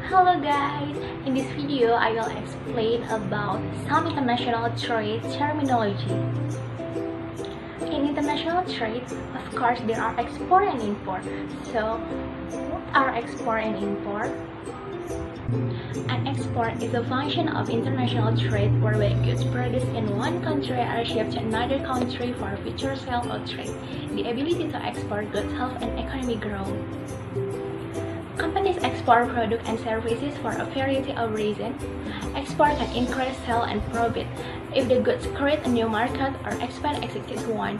Hello guys! In this video, I will explain about some international trade terminology. In international trade, of course, there are export and import. So, what are export and import? An export is a function of international trade whereby goods produced in one country are shipped to another country for future sale or trade. The ability to export goods helps an economy grow. Companies export products and services for a variety of reasons. Export can increase sales and profit if the goods create a new market or expand existing one,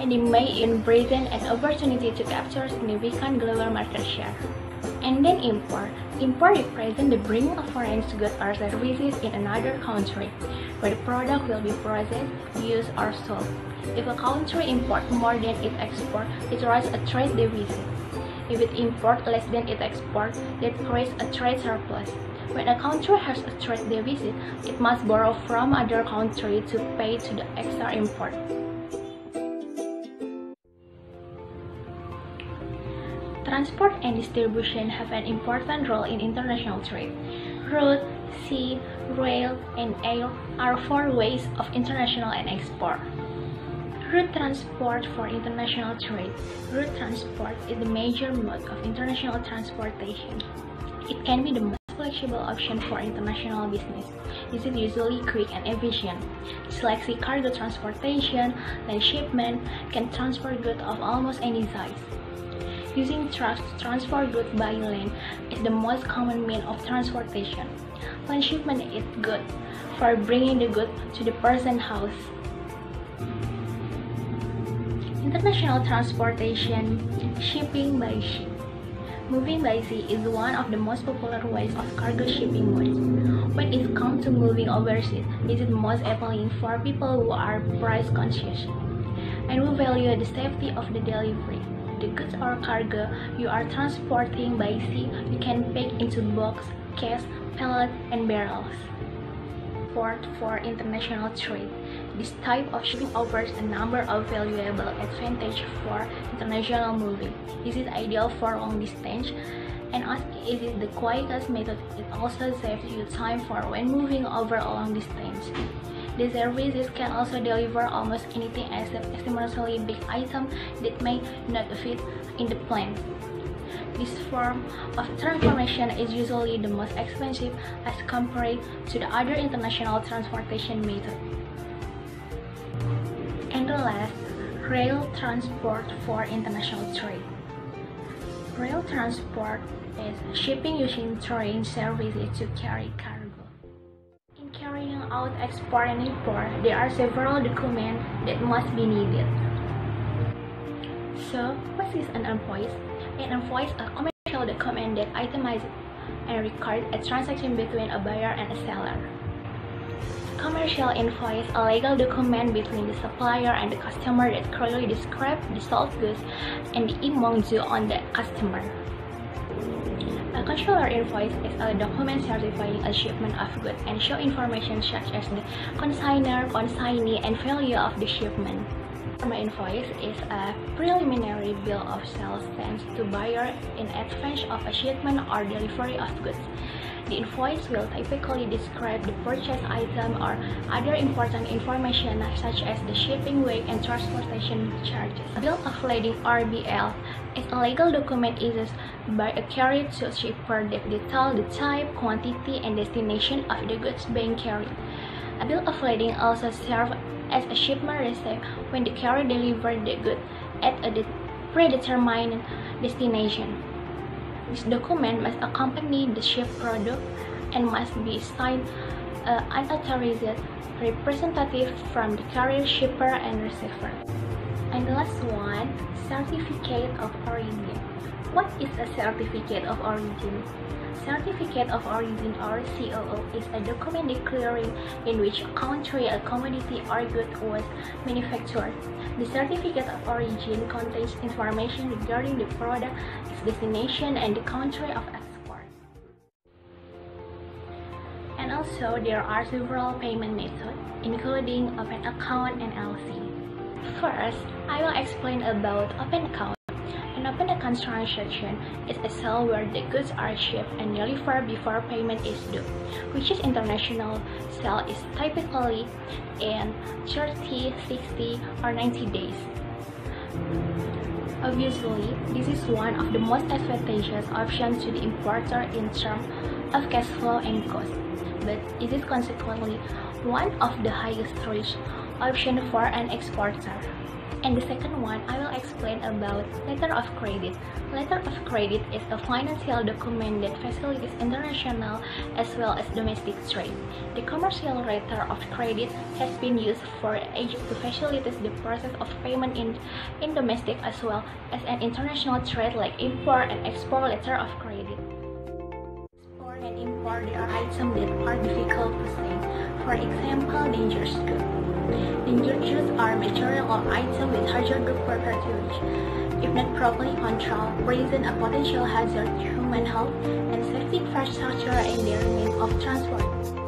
and it may present an opportunity to capture significant global market share. And then import. Import represents the bringing of foreign goods or services in another country, where the product will be processed, used, or sold. If a country imports more than it exports, it raises a trade deficit. If it imports less than it exports, that creates a trade surplus. When a country has a trade deficit, it must borrow from other countries to pay to the extra import. Transport and distribution have an important role in international trade. Road, sea, rail, and air are four ways of international and export. Road transport for international trade. Road transport is the major mode of international transportation. It can be the most flexible option for international business. This is usually quick and efficient. Just like sea cargo transportation, land shipment can transport goods of almost any size. Using trucks to transport goods by land is the most common means of transportation. Land shipment is good for bringing the goods to the person's house. International transportation, shipping by ship. Moving by sea is one of the most popular ways of cargo shipping modes. When it comes to moving overseas, this is most appealing for people who are price conscious and who value the safety of the delivery. The goods or cargo you are transporting by sea, you can pack into boxes, cases, pallets, and barrels. For international trade. This type of shipping offers a number of valuable advantages for international moving. This is ideal for long distance, and as it is the quickest method, it also saves you time for when moving over a long distance. The services can also deliver almost anything except extremely big items that may not fit in the plane. This form of transportation is usually the most expensive as compared to the other international transportation methods. And the last, rail transport for international trade. Rail transport is shipping using train services to carry cargo. In carrying out export and import, there are several documents that must be needed. So, what is an invoice? An invoice is a commercial document that itemizes and records a transaction between a buyer and a seller. Commercial invoice is a legal document between the supplier and the customer that clearly describes the sold goods and the amount due on the customer. A consular invoice is a document certifying a shipment of goods and show information such as the consignor, consignee, and value of the shipment. An invoice is a preliminary bill of sale sent to buyer in advance of a shipment or delivery of goods. The invoice will typically describe the purchased item or other important information such as the shipping weight and transportation charges. A bill of lading or BL is a legal document issued by a carrier to a shipper that details the type, quantity, and destination of the goods being carried. A bill of lading also serves as a shipment receipt when the carrier delivers the goods at a predetermined destination. This document must accompany the shipped product and must be signed unauthorized representative from the carrier, shipper, and receiver. And the last one, certificate of origin. What is a certificate of origin? Certificate of origin or COO is a document declaring in which country a commodity or good was manufactured. The certificate of origin contains information regarding the product, its destination, and the country of export. And also, there are several payment methods, including open account and LC. First, I will explain about open account. An open account transaction is a sale where the goods are shipped and delivered before payment is due, which is international sale is typically in 30, 60, or 90 days. Obviously, this is one of the most advantageous options to the importer in terms of cash flow and cost, but it is consequently one of the highest risk options for an exporter. And the second one, I will explain about letter of credit. Letter of credit is a financial document that facilitates international as well as domestic trade. The commercial letter of credit has been used for ages to facilitate the process of payment in domestic as well as an international trade like import and export letter of credit. Export and import, there are items that are difficult to say. For example, dangerous goods. Dangerous goods are material or items with hazardous properties. If not properly controlled, present a potential hazard to human health and safety infrastructure and their means of transport.